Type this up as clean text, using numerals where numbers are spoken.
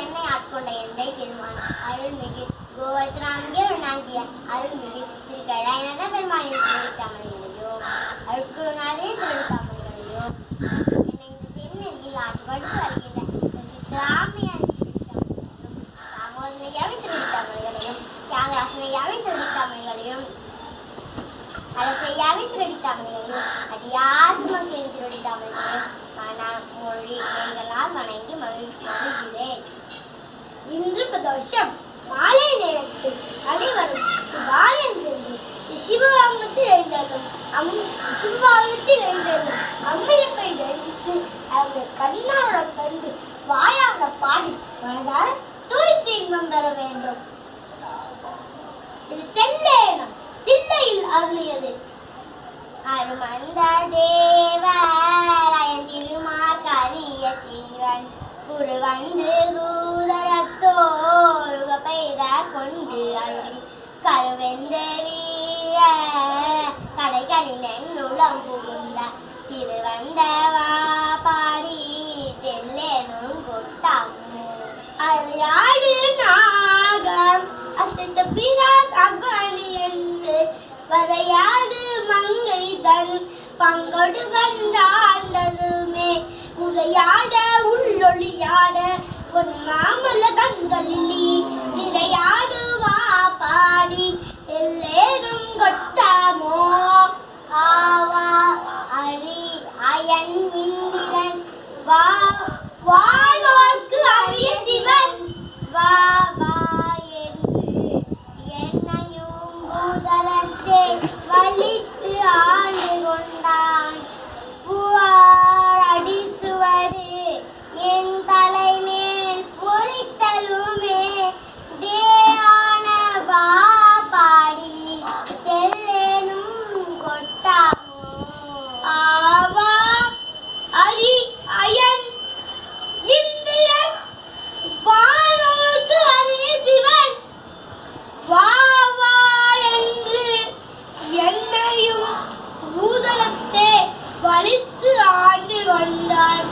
என்னை ஆட்கொண்ட எந்தை பெருமான் அருள்மிகு கோவர்த்தனாகிய அருள்மிகு திரு கைலாயநாத பெருமானின் திருவடித்தாமரைகளையோ அருட்குருநாதே திருவடித்தாமரைகளையோ என்னை இந்த செந்நெறியில் ஆட்படுத்து வருகின்ற சித்தராமையாரின் திருவடித்தாமரைகளையும் தாமோதரையாவின் திருவடித்தாமரைகளையும் தியாகராசனையாவின் திருவடித்தாமரைகளையும் அரசையாவின் திருவடித்தாமரைகளையும் அடியார் மக்களின் திருவடித்தாமரைகளையும் மொழி எங்களால் வணங்கி மகிழ்கிறேன். இன்று பிரதோஷம் மாலை நேரத்தில் அனைவரும் சிவாலயம் சென்று சிவவாகனத்தில் எழுந்ததும் அம்மையப்பை தரிசித்து அவர்கள் கண்ணார கண்டு வாயாக பாடி மனதால் தூய்த்து இன்பம் பெற வேண்டும். இது தெல்லேனம் தில்லையில் அருளியது. அருமந்த தேவர் அயன் திருமார்கரிய சீவன் குரு வந்து தூதரத்தோருக பெய்த கொண்டு அருளி கருவெந்து வீழ கடைகளின் உளம் புகுந்த திருவந்தவா பாடி தெல்லேனும் கொட்டாமோ அரையாடு நாகம் அசைத்த பிறார் அகணி என்று வரையாடு மங்கை தன் பங்கொடு வந்தாண்டதுமே உரையாட உள்ளொளியாட ஒரு மாமல்ல கண்களிலி நிறையாடு வா பாடி எல்லேரும் கொட்டாமோ ஆவா அரி அயன் இந்திரன் வா வானோர்க்கு அரிய சிவன் வா வா என்று என்னையும் பூதலத்தை வலித்து ஆண்டு கொண்டான். பூவார் அடிச்சுவடு என் தலைமேல் பொறித்தலுமே தேயான வா பாடி தெல்லேனும் கொட்டாமோ ஆவா அரி அயன் இந்திரன் வானோர்க்கு அரிய சிவன் வா வா என்று என்னையும் பூதலத்தை வலித்து ஆண்டு கொண்டான்.